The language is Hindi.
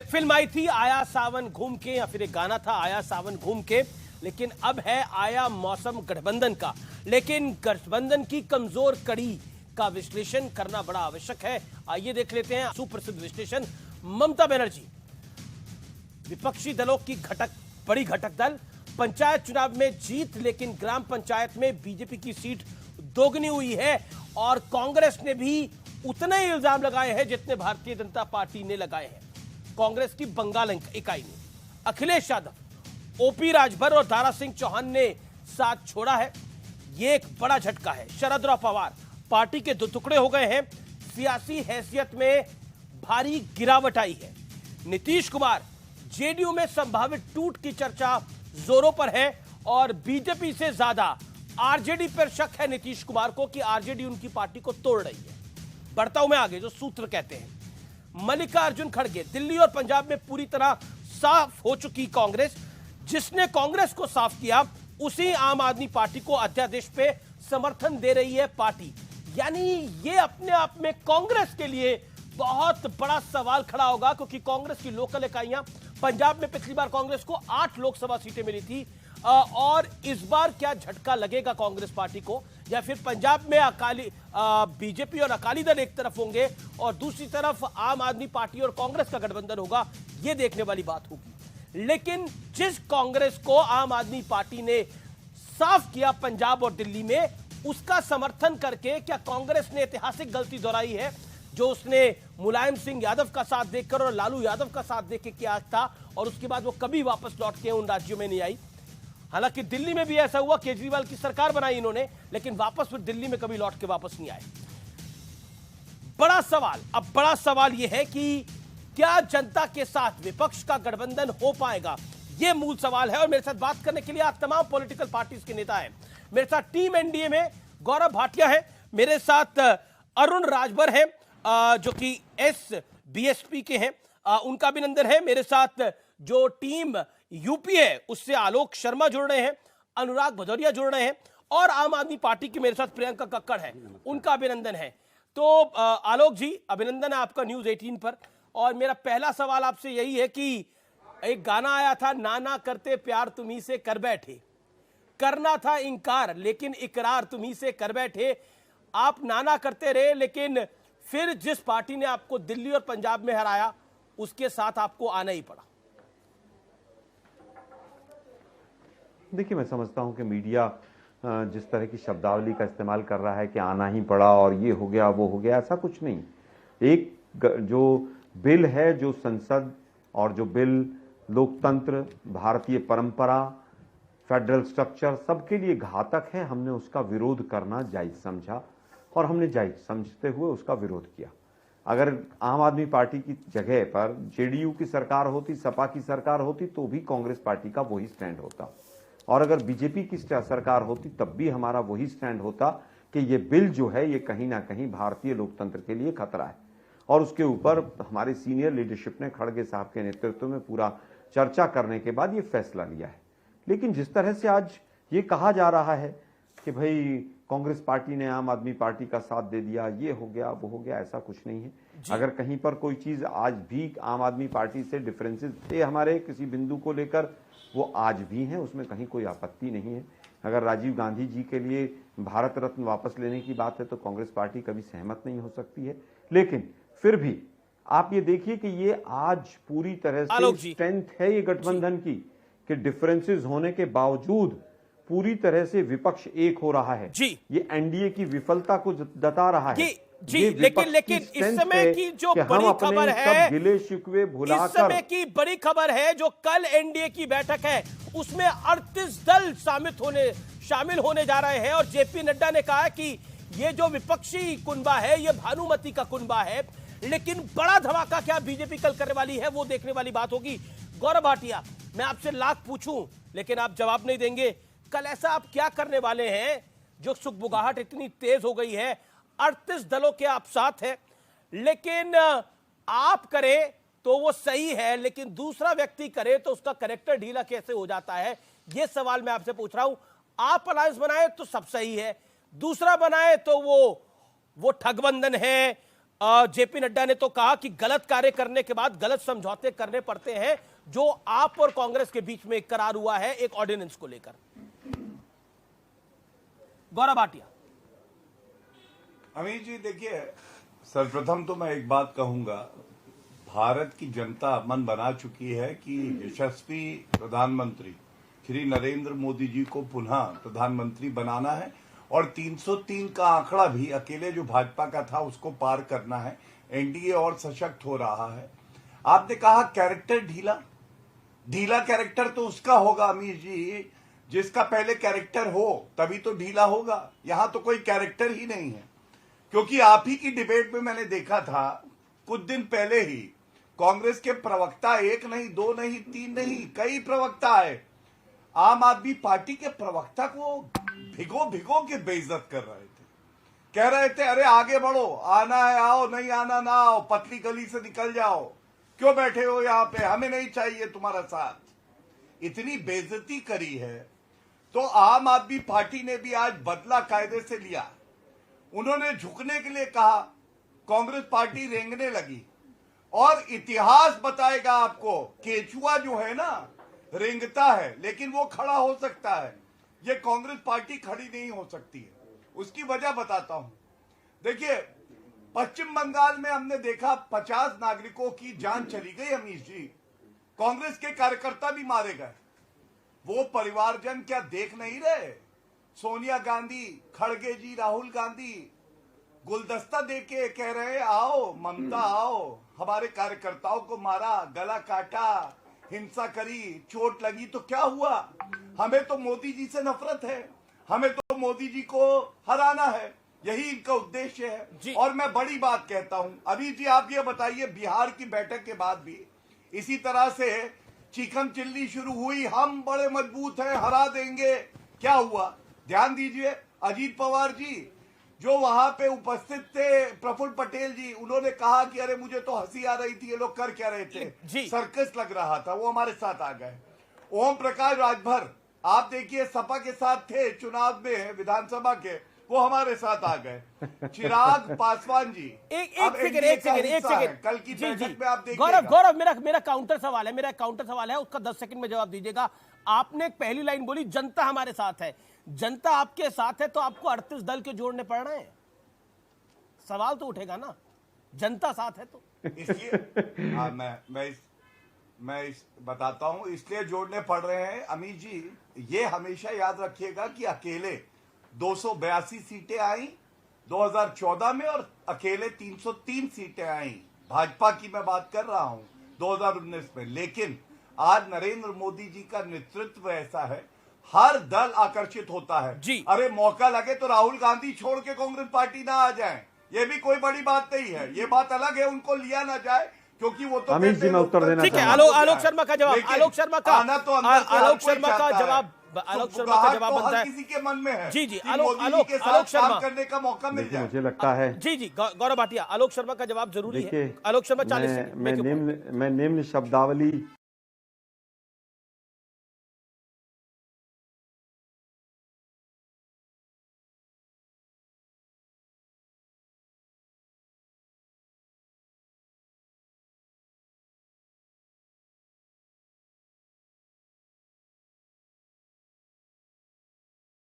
फिल्म आई थी आया सावन घूम के, या फिर एक गाना था आया सावन घूम के, लेकिन अब है आया मौसम गठबंधन का। लेकिन गठबंधन की कमजोर कड़ी का विश्लेषण करना बड़ा आवश्यक है। आइए देख लेते हैं सुप्रसिद्ध विश्लेषण। ममता बनर्जी, विपक्षी दलों की बड़ी घटक दल, पंचायत चुनाव में जीत, लेकिन ग्राम पंचायत में बीजेपी की सीट दोगुनी हुई है। और कांग्रेस ने भी उतने ही इल्जाम लगाए हैं जितने भारतीय जनता पार्टी ने लगाए हैं। कांग्रेस की बंगाल इकाई ने अखिलेश यादव, ओपी राजभर और दारा सिंह चौहान ने साथ छोड़ा है। यह एक बड़ा झटका है। शरद राव पवार पार्टी के दो टुकड़े हो गए हैं। सियासी हैसियत में भारी गिरावट आई है। नीतीश कुमार, जेडीयू में संभावित टूट की चर्चा जोरों पर है और बीजेपी से ज्यादा आरजेडी पर शक है नीतीश कुमार को कि आरजेडी उनकी पार्टी को तोड़ रही है। बढ़ता हूं मैं आगे, जो सूत्र कहते हैं। मल्लिकार्जुन खड़गे, दिल्ली और पंजाब में पूरी तरह साफ हो चुकी कांग्रेस। जिसने कांग्रेस को साफ किया उसी आम आदमी पार्टी को अध्यादेश पे समर्थन दे रही है पार्टी। यानी ये अपने आप में कांग्रेस के लिए बहुत बड़ा सवाल खड़ा होगा, क्योंकि कांग्रेस की लोकल इकाइयां, पंजाब में पिछली बार कांग्रेस को 8 लोकसभा सीटें मिली थी, और इस बार क्या झटका लगेगा कांग्रेस पार्टी को, या फिर पंजाब में बीजेपी और अकाली दल एक तरफ होंगे और दूसरी तरफ आम आदमी पार्टी और कांग्रेस का गठबंधन होगा, यह देखने वाली बात होगी। लेकिन जिस कांग्रेस को आम आदमी पार्टी ने साफ किया पंजाब और दिल्ली में, उसका समर्थन करके क्या कांग्रेस ने ऐतिहासिक गलती दोहराई है जो उसने मुलायम सिंह यादव का साथ देखकर और लालू यादव का साथ देख के किया था, और उसके बाद वो कभी वापस लौट के उन राज्यों में नहीं आई। हालांकि दिल्ली में भी ऐसा हुआ, केजरीवाल की सरकार बनाई इन्होंने, लेकिन वापस फिर दिल्ली में कभी लौट के वापस नहीं आए। बड़ा सवाल यह है कि क्या जनता के साथ विपक्ष का गठबंधन हो पाएगा, यह मूल सवाल है। और मेरे साथ बात करने के लिए आप तमाम पॉलिटिकल पार्टीज के नेता हैं। मेरे साथ टीम एनडीए में गौरव भाटिया है, मेरे साथ अरुण राजभर हैं जो कि बीएसपी के हैं, उनका अभिनंदन है। मेरे साथ जो टीम यूपी है उससे आलोक शर्मा जुड़ रहे हैं, अनुराग भदौरिया जुड़ रहे हैं, और आम आदमी पार्टी के मेरे साथ प्रियंका कक्कड़ है, उनका अभिनंदन है। तो आलोक जी, अभिनंदन है आपका न्यूज 18 पर। और मेरा पहला सवाल आपसे यही है कि एक गाना आया था, नाना करते प्यार तुम्ही से कर बैठे, करना था इनकार लेकिन इकरार तुम्ही से कर बैठे। आप नाना करते रहे, लेकिन फिर जिस पार्टी ने आपको दिल्ली और पंजाब में हराया उसके साथ आपको आना ही पड़ा। देखिए, मैं समझता हूं कि मीडिया जिस तरह की शब्दावली का इस्तेमाल कर रहा है कि आना ही पड़ा और ये हो गया वो हो गया, ऐसा कुछ नहीं। एक जो बिल है, जो संसद और जो बिल लोकतंत्र, भारतीय परंपरा, फेडरल स्ट्रक्चर सबके लिए घातक है, हमने उसका विरोध करना जायज समझा और हमने जायज समझते हुए उसका विरोध किया। अगर आम आदमी पार्टी की जगह पर जेडीयू की सरकार होती, सपा की सरकार होती, तो भी कांग्रेस पार्टी का वही स्टैंड होता, और अगर बीजेपी की सरकार होती तब भी हमारा वही स्टैंड होता कि ये बिल जो है ये कहीं ना कहीं भारतीय लोकतंत्र के लिए खतरा है। और उसके ऊपर हमारे सीनियर लीडरशिप ने खड़गे साहब के नेतृत्व में पूरा चर्चा करने के बाद ये फैसला लिया है। लेकिन जिस तरह से आज ये कहा जा रहा है कि भाई कांग्रेस पार्टी ने आम आदमी पार्टी का साथ दे दिया, ये हो गया वो हो गया, ऐसा कुछ नहीं है। अगर कहीं पर कोई चीज आज भी आम आदमी पार्टी से डिफरेंसेस थे हमारे किसी बिंदु को लेकर, वो आज भी हैं, उसमें कहीं कोई आपत्ति नहीं है। अगर राजीव गांधी जी के लिए भारत रत्न वापस लेने की बात है तो कांग्रेस पार्टी कभी सहमत नहीं हो सकती है। लेकिन फिर भी आप ये देखिए कि ये आज पूरी तरह से स्ट्रेंथ है ये गठबंधन की, कि डिफरेंसेस होने के बावजूद पूरी तरह से विपक्ष एक हो रहा है। ये एनडीए की विफलता को जता रहा है जी। लेकिन इस समय की जो बड़ी खबर है, गिले शिकवे भुलाकर, इस समय की बड़ी खबर है जो कल एनडीए की बैठक है उसमें 38 दल शामिल होने जा रहे हैं। और जेपी नड्डा ने कहा कि ये जो विपक्षी कुनबा है ये भानुमति का कुनबा है। लेकिन बड़ा धमाका क्या बीजेपी कल करने वाली है वो देखने वाली बात होगी। गौरव भाटिया, मैं आपसे लाख पूछूं लेकिन आप जवाब नहीं देंगे। कल ऐसा आप क्या करने वाले हैं जो सुगबुगाहट इतनी तेज हो गई है? 38 दलों के आप साथ हैं, लेकिन आप करें तो वो सही है, लेकिन दूसरा व्यक्ति करे तो उसका कैरेक्टर ढीला कैसे हो जाता है? ये सवाल मैं आपसे पूछ रहा हूं। आप अलायंस बनाए तो सब सही है, दूसरा बनाए तो वो ठगबंधन है, जेपी नड्डा ने तो कहा कि गलत कार्य करने के बाद गलत समझौते करने पड़ते हैं, जो आप और कांग्रेस के बीच में एक करार हुआ है एक ऑर्डिनेंस को लेकर। गौरव भाटिया। अमीर जी देखिए, सर्वप्रथम तो मैं एक बात कहूंगा, भारत की जनता मन बना चुकी है कि यशस्वी प्रधानमंत्री श्री नरेंद्र मोदी जी को पुनः प्रधानमंत्री बनाना है और 303 का आंकड़ा भी अकेले जो भाजपा का था उसको पार करना है। एनडीए और सशक्त हो रहा है। आपने कहा कैरेक्टर ढीला, ढीला कैरेक्टर तो उसका होगा अमीर जी जिसका पहले कैरेक्टर हो, तभी तो ढीला होगा। यहां तो कोई कैरेक्टर ही नहीं है, क्योंकि आप ही की डिबेट में मैंने देखा था कुछ दिन पहले ही कांग्रेस के प्रवक्ता, एक नहीं, दो नहीं, तीन नहीं, कई प्रवक्ता है, आम आदमी पार्टी के प्रवक्ता को भिगो भिगो के बेइज्जत कर रहे थे। कह रहे थे अरे आगे बढ़ो, आना है आओ, नहीं आना ना आओ, पतली गली से निकल जाओ, क्यों बैठे हो यहाँ पे, हमें नहीं चाहिए तुम्हारा साथ। इतनी बेइज्जती करी है। तो आम आदमी पार्टी ने भी आज बदला कायदे से लिया। उन्होंने झुकने के लिए कहा, कांग्रेस पार्टी रेंगने लगी। और इतिहास बताएगा आपको, केचुआ जो है ना रेंगता है लेकिन वो खड़ा हो सकता है, ये कांग्रेस पार्टी खड़ी नहीं हो सकती है। उसकी वजह बताता हूं। देखिए, पश्चिम बंगाल में हमने देखा 50 नागरिकों की जान चली गई अमीर जी, कांग्रेस के कार्यकर्ता भी मारे गए। वो परिवारजन क्या देख नहीं रहे? सोनिया गांधी, खड़गे जी, राहुल गांधी गुलदस्ता देके कह रहे हैं आओ ममता आओ, हमारे कार्यकर्ताओं को मारा, गला काटा, हिंसा करी, चोट लगी, तो क्या हुआ? हमें तो मोदी जी से नफरत है, हमें तो मोदी जी को हराना है, यही इनका उद्देश्य है। और मैं बड़ी बात कहता हूं, अभी जी आप ये बताइए, बिहार की बैठक के बाद भी इसी तरह से चीखम चिल्ली शुरू हुई, हम बड़े मजबूत हैं, हरा देंगे। क्या हुआ? ध्यान दीजिए, अजीत पवार जी जो वहां पे उपस्थित थे, प्रफुल्ल पटेल जी, उन्होंने कहा कि अरे मुझे तो हंसी आ रही थी, ये लोग कर क्या रहे थे, सर्कस लग रहा था, वो हमारे साथ आ गए। ओम प्रकाश राजभर आप देखिए सपा के साथ थे चुनाव में, विधानसभा के, वो हमारे साथ आ गए। चिराग पासवान जी एक सेकंड कल की बैठक में आप देखिए। गौरव मेरा काउंटर सवाल है, उसका 10 सेकंड में जवाब दीजिएगा। आपने एक पहली लाइन बोली जनता हमारे साथ है, जनता आपके साथ है तो आपको 38 दल के जोड़ने पड़ रहे हैं, सवाल तो उठेगा ना, जनता साथ है तो। इसलिए मैं बताता हूं, इसलिए जोड़ने पड़ रहे हैं अमीर जी। ये हमेशा याद रखिएगा कि अकेले 282 सीटें आई 2014 में और अकेले 303 सीटें आई, भाजपा की मैं बात कर रहा हूं 2019 में। लेकिन आज नरेंद्र मोदी जी का नेतृत्व ऐसा है, हर दल आकर्षित होता है जी। अरे मौका लगे तो राहुल गांधी छोड़ के कांग्रेस पार्टी ना आ जाए, ये भी कोई बड़ी बात नहीं है। ये बात अलग है, उनको लिया ना जाए, क्योंकि वो तो अमीर जी मैं उत्तर देना ठीक है। आलोक शर्मा का जवाब, आलोक शर्मा का जवाब बनता है किसी के मन में है। जी आलोक शर्मा करने का मौका मिल जाए, मुझे लगता है। जी गौरव भाटिया, आलोक शर्मा का जवाब जरूरी है। आलोक शर्मा 40 मैं निम्न शब्दावली